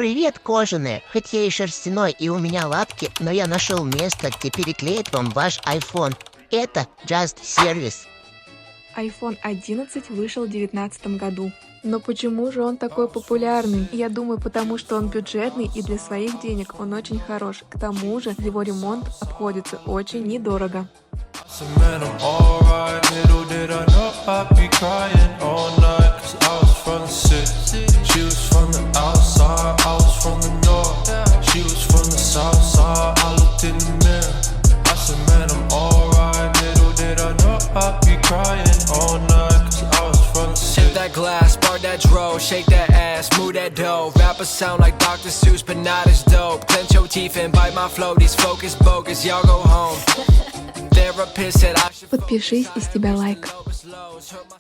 Привет, кожаные! Хоть я и шерстяной и у меня лапки, но я нашел место, где переклеить вам ваш iPhone. Это Just Service. iPhone 11 вышел в 2019 году. Но почему же он такой популярный? Я думаю, потому что он бюджетный и для своих денег он очень хорош. К тому же его ремонт обходится очень недорого. So man, I'm alright. Little did I know I'd be crying all night. 'Cause I was from the city. She was from the outside. I was from the north. She was from the south side. I looked in the mirror. I said, man, I'm alright. Little did I know I'd be crying all night. 'Cause I was from the city. Hit that glass, spark that dro, shake that ass, move that dough. Rappers sound like Dr. Seuss, but not as dope. Clench your teeth and bite my flow. These focus bogus, y'all go home. Therapist said I should Подпишись, из тебя лайк. focus lows. Hurt my